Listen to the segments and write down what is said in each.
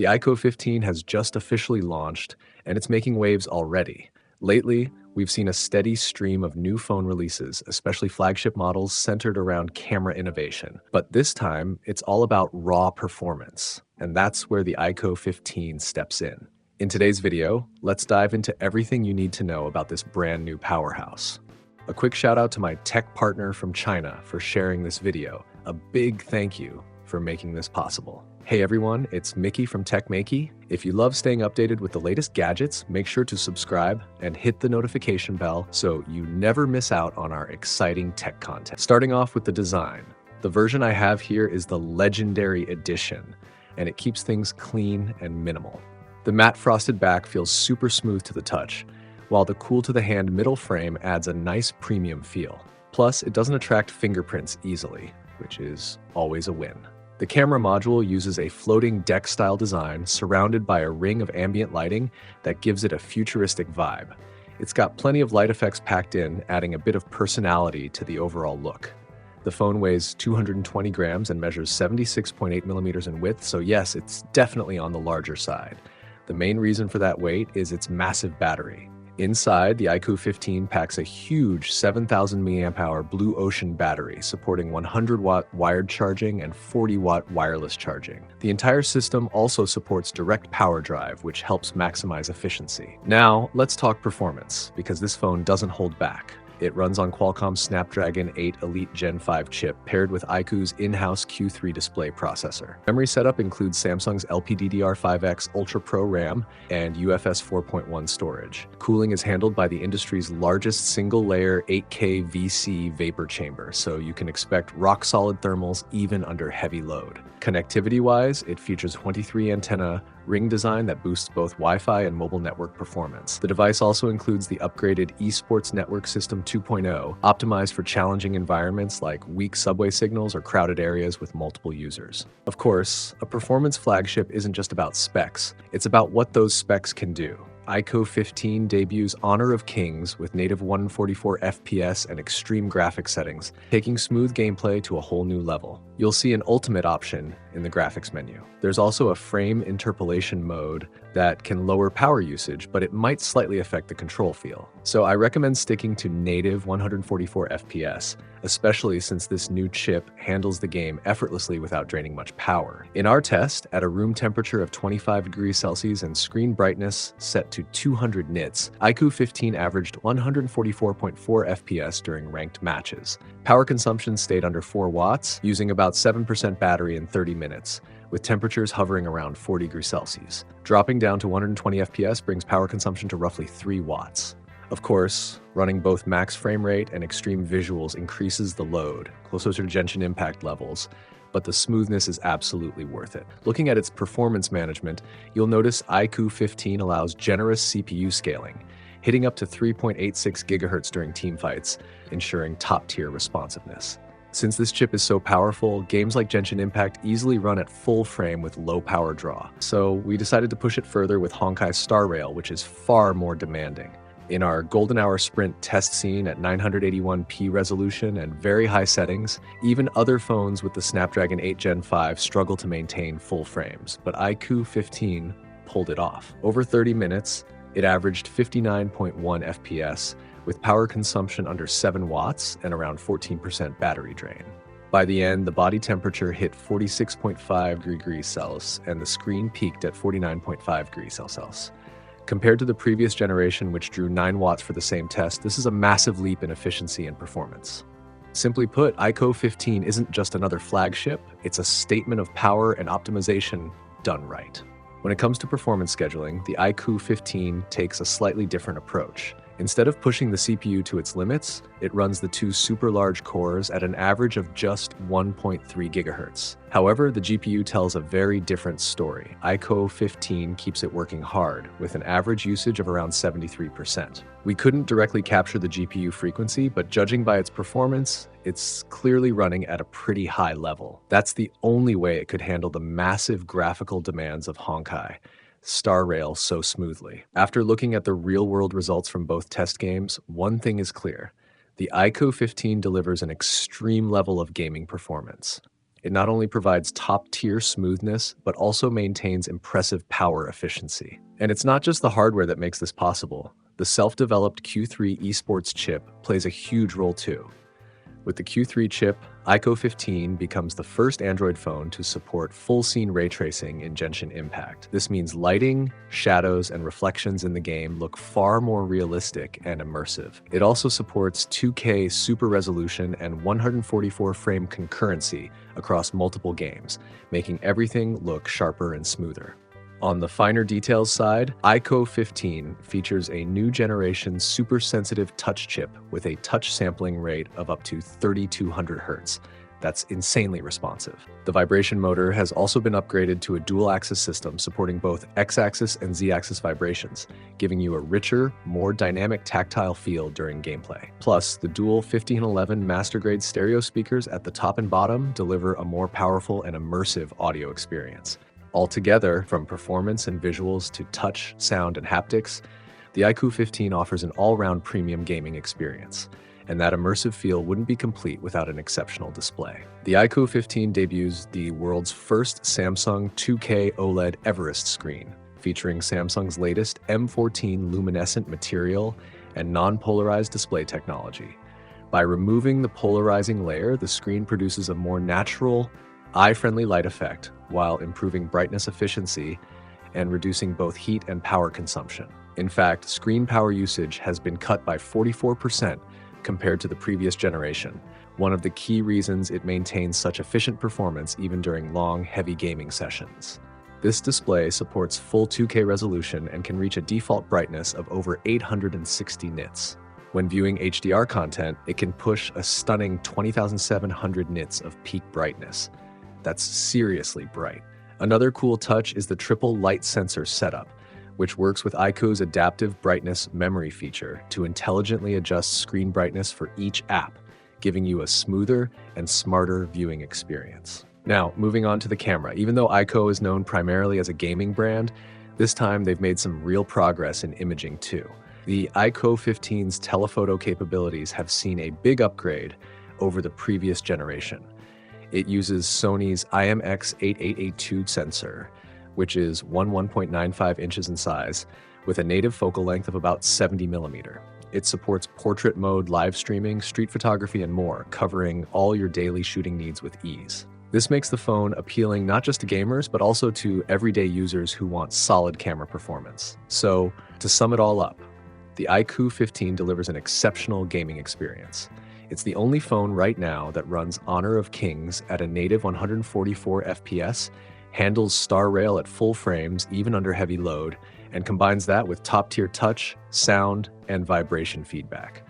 The iQOO 15 has just officially launched, and it's making waves already. Lately, we've seen a steady stream of new phone releases, especially flagship models centered around camera innovation. But this time, it's all about raw performance, and that's where the iQOO 15 steps in. In today's video, let's dive into everything you need to know about this brand new powerhouse. A quick shout out to my tech partner from China for sharing this video. A big thank you for making this possible. Hey everyone, it's Maiky from Maiky. If you love staying updated with the latest gadgets, make sure to subscribe and hit the notification bell so you never miss out on our exciting tech content. Starting off with the design. The version I have here is the Legendary Edition, and it keeps things clean and minimal. The matte frosted back feels super smooth to the touch, while the cool-to-the-hand middle frame adds a nice premium feel. Plus, it doesn't attract fingerprints easily, which is always a win. The camera module uses a floating deck-style design surrounded by a ring of ambient lighting that gives it a futuristic vibe. It's got plenty of light effects packed in, adding a bit of personality to the overall look. The phone weighs 220 grams and measures 76.8 millimeters in width, so yes, it's definitely on the larger side. The main reason for that weight is its massive battery. Inside, the iQOO 15 packs a huge 7,000 mAh Blue Ocean battery supporting 100-watt wired charging and 40-watt wireless charging. The entire system also supports direct power drive, which helps maximize efficiency. Now, let's talk performance, because this phone doesn't hold back. It runs on Qualcomm's Snapdragon 8 Elite Gen 5 chip paired with iQOO's in-house Q3 display processor. Memory setup includes Samsung's LPDDR5X Ultra Pro RAM and UFS 4.1 storage. Cooling is handled by the industry's largest single-layer 8K VC vapor chamber, so you can expect rock-solid thermals even under heavy load. Connectivity-wise, it features 23-antenna ring design that boosts both Wi-Fi and mobile network performance. The device also includes the upgraded esports network system 2.0, optimized for challenging environments like weak subway signals or crowded areas with multiple users. Of course, a performance flagship isn't just about specs, it's about what those specs can do. iQOO 15 debuts Honor of Kings with native 144 FPS and extreme graphics settings, taking smooth gameplay to a whole new level. You'll see an ultimate option in the graphics menu. There's also a frame interpolation mode that can lower power usage, but it might slightly affect the control feel. So I recommend sticking to native 144 FPS, especially since this new chip handles the game effortlessly without draining much power. In our test, at a room temperature of 25 degrees Celsius and screen brightness set to 200 nits, iQOO 15 averaged 144.4 FPS during ranked matches. Power consumption stayed under 4 watts, using about 7% battery in 30 minutes, with temperatures hovering around 40 degrees Celsius. Dropping down to 120 FPS brings power consumption to roughly 3 watts. Of course, running both max frame rate and extreme visuals increases the load, closer to Genshin Impact levels, but the smoothness is absolutely worth it. Looking at its performance management, you'll notice iQOO 15 allows generous CPU scaling, hitting up to 3.86 GHz during teamfights, ensuring top-tier responsiveness. Since this chip is so powerful, games like Genshin Impact easily run at full frame with low power draw. So we decided to push it further with Honkai's Star Rail, which is far more demanding. In our Golden Hour Sprint test scene at 981p resolution and very high settings, even other phones with the Snapdragon 8 Gen 5 struggle to maintain full frames, but iQOO 15 pulled it off. Over 30 minutes, it averaged 59.1 FPS, with power consumption under 7 watts and around 14% battery drain. By the end, the body temperature hit 46.5 degrees Celsius and the screen peaked at 49.5 degrees Celsius. Compared to the previous generation, which drew 9 watts for the same test, this is a massive leap in efficiency and performance. Simply put, iQOO 15 isn't just another flagship, it's a statement of power and optimization done right. When it comes to performance scheduling, the iQOO 15 takes a slightly different approach. Instead of pushing the CPU to its limits, it runs the 2 super large cores at an average of just 1.3 GHz. However, the GPU tells a very different story. iQOO 15 keeps it working hard, with an average usage of around 73%. We couldn't directly capture the GPU frequency, but judging by its performance, it's clearly running at a pretty high level. That's the only way it could handle the massive graphical demands of Honkai Star Rail so smoothly. After looking at the real-world results from both test games, one thing is clear. The iQOO 15 delivers an extreme level of gaming performance. It not only provides top-tier smoothness, but also maintains impressive power efficiency. And it's not just the hardware that makes this possible. The self-developed Q3 esports chip plays a huge role too. With the Q3 chip, iQOO 15 becomes the first Android phone to support full-scene ray tracing in Genshin Impact. This means lighting, shadows, and reflections in the game look far more realistic and immersive. It also supports 2K super resolution and 144-frame concurrency across multiple games, making everything look sharper and smoother. On the finer details side, iQOO 15 features a new generation super sensitive touch chip with a touch sampling rate of up to 3200 Hz. That's insanely responsive. The vibration motor has also been upgraded to a dual-axis system supporting both X-axis and Z-axis vibrations, giving you a richer, more dynamic tactile feel during gameplay. Plus, the dual 1511 master-grade stereo speakers at the top and bottom deliver a more powerful and immersive audio experience. Altogether, from performance and visuals to touch, sound, and haptics, the iQOO 15 offers an all-round premium gaming experience, and that immersive feel wouldn't be complete without an exceptional display. The iQOO 15 debuts the world's first Samsung 2K OLED Everest screen, featuring Samsung's latest M14 luminescent material and non-polarized display technology. By removing the polarizing layer, the screen produces a more natural, eye-friendly light effect while improving brightness efficiency and reducing both heat and power consumption. In fact, screen power usage has been cut by 44% compared to the previous generation, one of the key reasons it maintains such efficient performance even during long, heavy gaming sessions. This display supports full 2K resolution and can reach a default brightness of over 860 nits. When viewing HDR content, it can push a stunning 20,700 nits of peak brightness. That's seriously bright. Another cool touch is the triple light sensor setup, which works with iQOO's adaptive brightness memory feature to intelligently adjust screen brightness for each app, giving you a smoother and smarter viewing experience. Now, moving on to the camera. Even though iQOO is known primarily as a gaming brand, this time they've made some real progress in imaging too. The iQOO 15's telephoto capabilities have seen a big upgrade over the previous generation. It uses Sony's IMX8882 sensor, which is 1.95 inches in size, with a native focal length of about 70 millimeter. It supports portrait mode, live streaming, street photography, and more, covering all your daily shooting needs with ease. This makes the phone appealing not just to gamers, but also to everyday users who want solid camera performance. So, to sum it all up, the iQOO 15 delivers an exceptional gaming experience. It's the only phone right now that runs Honor of Kings at a native 144 FPS, handles Star Rail at full frames even under heavy load, and combines that with top-tier touch, sound, and vibration feedback.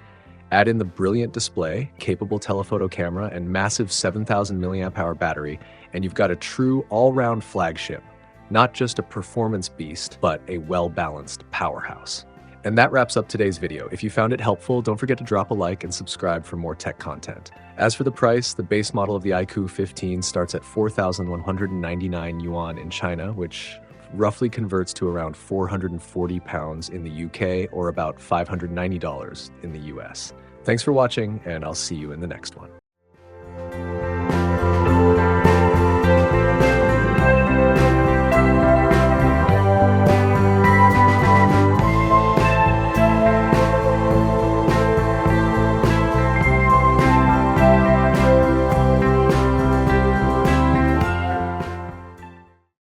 Add in the brilliant display, capable telephoto camera, and massive 7,000 mAh battery, and you've got a true all-round flagship. Not just a performance beast, but a well-balanced powerhouse. And that wraps up today's video. If you found it helpful, don't forget to drop a like and subscribe for more tech content. As for the price, the base model of the iQOO 15 starts at 4,199 yuan in China, which roughly converts to around 440 pounds in the UK or about $590 in the US. Thanks for watching, and I'll see you in the next one.